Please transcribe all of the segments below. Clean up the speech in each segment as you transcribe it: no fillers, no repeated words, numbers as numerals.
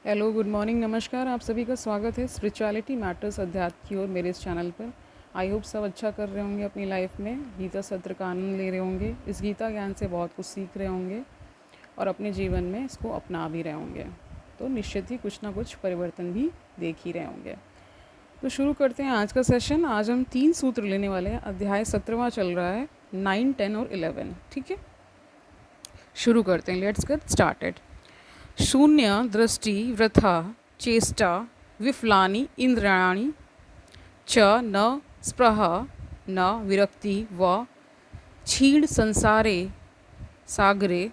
Hello, good morning, नमस्कार। आप सभी का स्वागत है स्पिरिचुअलिटी मैटर्स अध्यात्म की ओर मेरे इस चैनल पर। आई होप सब अच्छा कर रहे होंगे अपनी लाइफ में, गीता सत्र का आनंद ले रहे होंगे, इस गीता ज्ञान से बहुत कुछ सीख रहे होंगे और अपने जीवन में इसको अपना भी रहे होंगे। तो निश्चित ही कुछ ना कुछ परिवर्तन भी देख ही रहे होंगे। तो शुरू करते हैं आज का सेशन। आज हम 3 सूत्र लेने वाले हैं। अध्याय 17वां चल रहा है, 9, 10 और 11। ठीक है, शुरू करते हैं। Let's get started. शून्य दृष्टि वृथा चेष्टा विफलानि इंद्रियाणि च न स्पृहा न विरक्ति व क्षीण संसारे सागरे।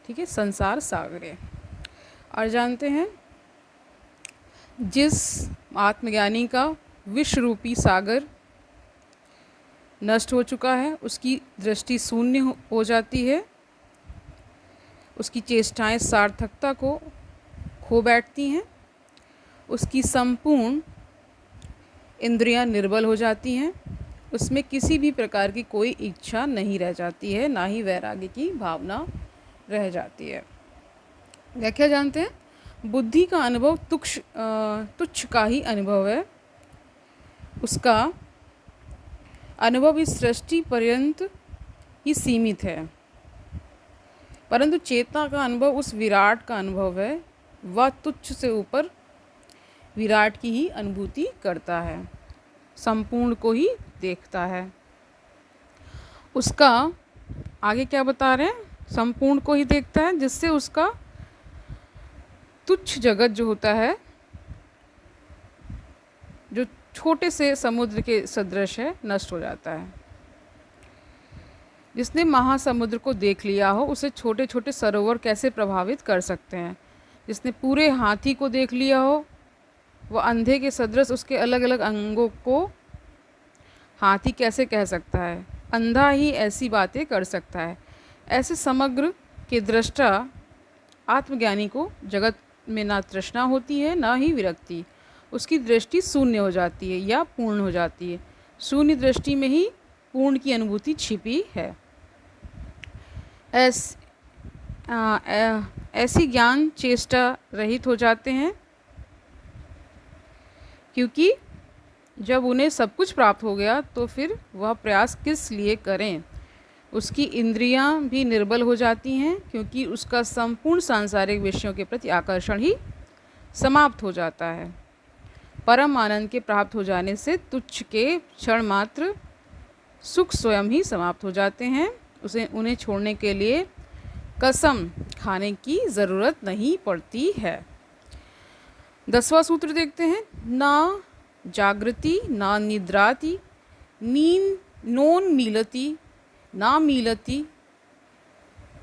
ठीक है, संसार सागरे। और जानते हैं, जिस आत्मज्ञानी का विश्व रूपी सागर नष्ट हो चुका है, उसकी दृष्टि शून्य हो जाती है, उसकी चेष्टाएं सार्थकता को खो बैठती हैं, उसकी संपूर्ण इंद्रियां निर्बल हो जाती हैं, उसमें किसी भी प्रकार की कोई इच्छा नहीं रह जाती है, ना ही वैराग्य की भावना रह जाती है। व्याख्या जानते हैं, बुद्धि का अनुभव तुच्छ का ही अनुभव है। उसका अनुभव इस सृष्टि पर्यंत ही सीमित है, परंतु चेतना का अनुभव उस विराट का अनुभव है। वह तुच्छ से ऊपर विराट की ही अनुभूति करता है, संपूर्ण को ही देखता है। उसका आगे क्या बता रहे हैं, संपूर्ण को ही देखता है, जिससे उसका तुच्छ जगत जो होता है, जो छोटे से समुद्र के सदृश है, नष्ट हो जाता है। जिसने महासमुद्र को देख लिया हो, उसे छोटे छोटे सरोवर कैसे प्रभावित कर सकते हैं। जिसने पूरे हाथी को देख लिया हो, वह अंधे के सदृश उसके अलग अलग अंगों को हाथी कैसे कह सकता है। अंधा ही ऐसी बातें कर सकता है। ऐसे समग्र के दृष्टा आत्मज्ञानी को जगत में ना तृष्णा होती है, ना ही विरक्ति। उसकी दृष्टि शून्य हो जाती है या पूर्ण हो जाती है। शून्य दृष्टि में ही पूर्ण की अनुभूति छिपी है। ऐसी ज्ञान चेष्टा रहित हो जाते हैं, क्योंकि जब उन्हें सब कुछ प्राप्त हो गया तो फिर वह प्रयास किस लिए करें। उसकी इंद्रियां भी निर्बल हो जाती हैं, क्योंकि उसका संपूर्ण सांसारिक विषयों के प्रति आकर्षण ही समाप्त हो जाता है। परम आनंद के प्राप्त हो जाने से तुच्छ के क्षण मात्र सुख स्वयं ही समाप्त हो जाते हैं। उन्हें छोड़ने के लिए कसम खाने की ज़रूरत नहीं पड़ती है। 10वां सूत्र देखते हैं। ना जागृति ना निद्राति नीन नोन मीलति ना मीलति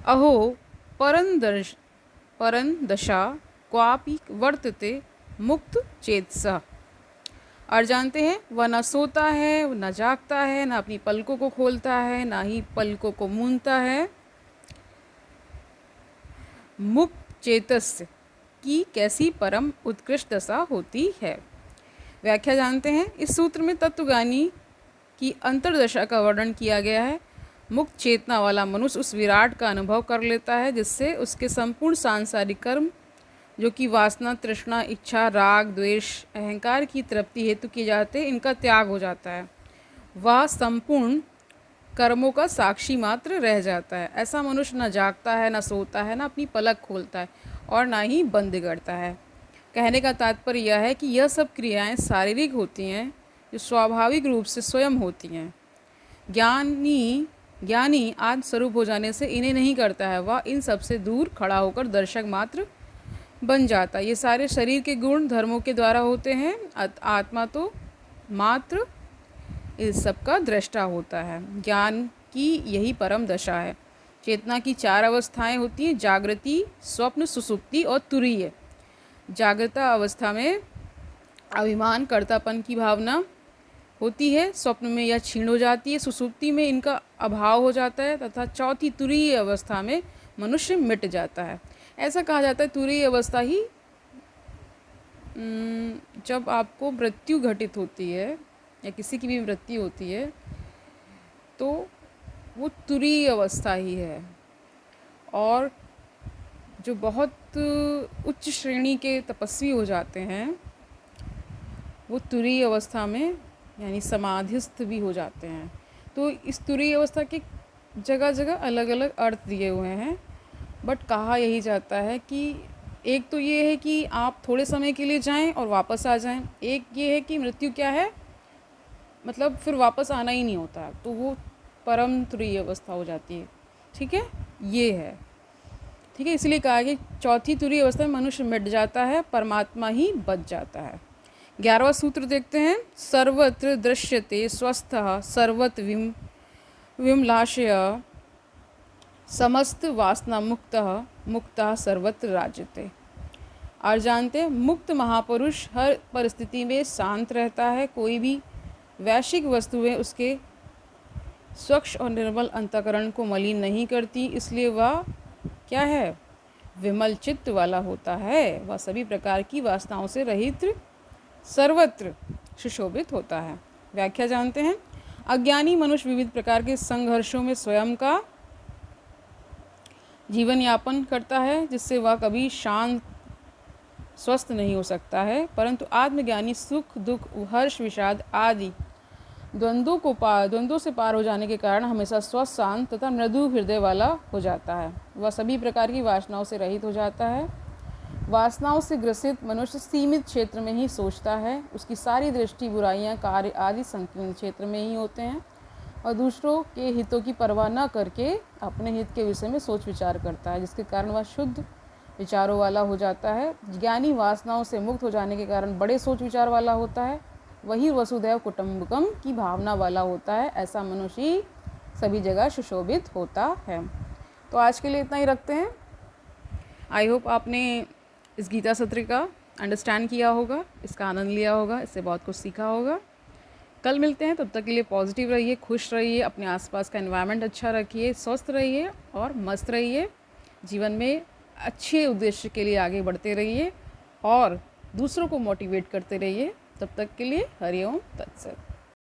अहो परन दशा क्वापि वर्तते मुक्त चेतसा। और जानते हैं, वह न सोता है, न जागता है, न अपनी पलकों को खोलता है, ना ही पलकों को मूंदता है। मुक्त चेतस की कैसी परम उत्कृष्ट दशा होती है। व्याख्या जानते हैं, इस सूत्र में तत्वज्ञानी की अंतर्दशा का वर्णन किया गया है। मुक्त चेतना वाला मनुष्य उस विराट का अनुभव कर लेता है, जिससे उसके संपूर्ण सांसारिक कर्म, जो कि वासना, तृष्णा, इच्छा, राग, द्वेष, अहंकार की तृप्ति हेतु किए जाते, इनका त्याग हो जाता है। वह संपूर्ण कर्मों का साक्षी मात्र रह जाता है। ऐसा मनुष्य न जागता है, न सोता है, न अपनी पलक खोलता है और ना ही बंद करता है। कहने का तात्पर्य यह है कि यह सब क्रियाएं शारीरिक होती हैं, जो स्वाभाविक रूप से स्वयं होती हैं। ज्ञानी आत्म स्वरूप हो जाने से इन्हें नहीं करता है। वह इन सब से दूर खड़ा होकर दर्शक मात्र बन जाता है। ये सारे शरीर के गुण धर्मों के द्वारा होते हैं। आत्मा तो मात्र इस सब का दृष्टा होता है। ज्ञान की यही परम दशा है। चेतना की 4 अवस्थाएं होती हैं, जागृति, स्वप्न, सुसुप्ति और तुरीय। जागृता अवस्था में अभिमान कर्तापन की भावना होती है, स्वप्न में यह क्षीण हो जाती है, सुसुप्ति में इनका अभाव हो जाता है, तथा चौथी तुरीय अवस्था में मनुष्य मिट जाता है। ऐसा कहा जाता है, तुरीय अवस्था ही जब आपको मृत्यु घटित होती है या किसी की भी मृत्यु होती है, तो वो तुरीय अवस्था ही है। और जो बहुत उच्च श्रेणी के तपस्वी हो जाते हैं वो तुरीय अवस्था में यानी समाधिस्थ भी हो जाते हैं। तो इस तुरीय अवस्था के जगह जगह अलग अलग अर्थ दिए हुए हैं, बट कहा यही जाता है कि एक तो ये है कि आप थोड़े समय के लिए जाएं और वापस आ जाएं, एक ये है कि मृत्यु क्या है, मतलब फिर वापस आना ही नहीं होता, तो वो परम तुरीय अवस्था हो जाती है। ठीक है, ये है। ठीक है, इसलिए कहा कि चौथी तुरीय अवस्था में मनुष्य मिट जाता है, परमात्मा ही बच जाता है। 11वां सूत्र देखते हैं। सर्वत्र दृश्यते स्वस्थः सर्वत्र विमलाशय समस्त वासना मुक्तः सर्वत्र राजते। और जानते हैं, मुक्त महापुरुष हर परिस्थिति में शांत रहता है, कोई भी वैश्विक वस्तुएं उसके स्वच्छ और निर्मल अंतःकरण को मलिन नहीं करती, इसलिए वह क्या है, विमल चित्त वाला होता है। वह सभी प्रकार की वासनाओं से रहित सर्वत्र सुशोभित होता है। व्याख्या जानते हैं। अज्ञानी मनुष्य विविध प्रकार के संघर्षों में स्वयं का जीवन यापन करता है, जिससे वह कभी शांत स्वस्थ नहीं हो सकता है, परंतु आत्मज्ञानी सुख दुख हर्ष विषाद आदि द्वंद्वों से पार हो जाने के कारण हमेशा स्वस्थ शांत तथा मृदु हृदय वाला हो जाता है। वह सभी प्रकार की वासनाओं से रहित हो जाता है। वासनाओं से ग्रसित मनुष्य सीमित क्षेत्र में ही सोचता है, उसकी सारी दृष्टि बुराइयां कार्य आदि संकीर्ण क्षेत्र में ही होते हैं और दूसरों के हितों की परवाह न करके अपने हित के विषय में सोच विचार करता है, जिसके कारण वह शुद्ध विचारों वाला हो जाता है। ज्ञानी वासनाओं से मुक्त हो जाने के कारण बड़े सोच विचार वाला होता है, वही वसुधैव कुटुंबकम की भावना वाला होता है। ऐसा मनुष्य ही सभी जगह सुशोभित होता है। तो आज के लिए इतना ही रखते हैं। आई होप आपने इस गीता सत्र का अंडरस्टैंड किया होगा, इसका आनंद लिया होगा, इससे बहुत कुछ सीखा होगा। कल मिलते हैं, तब तक के लिए पॉजिटिव रहिए, खुश रहिए, अपने आसपास का एनवायरनमेंट अच्छा रखिए, स्वस्थ रहिए और मस्त रहिए। जीवन में अच्छे उद्देश्य के लिए आगे बढ़ते रहिए और दूसरों को मोटिवेट करते रहिए। तब तक के लिए हरि ओम तत्सत।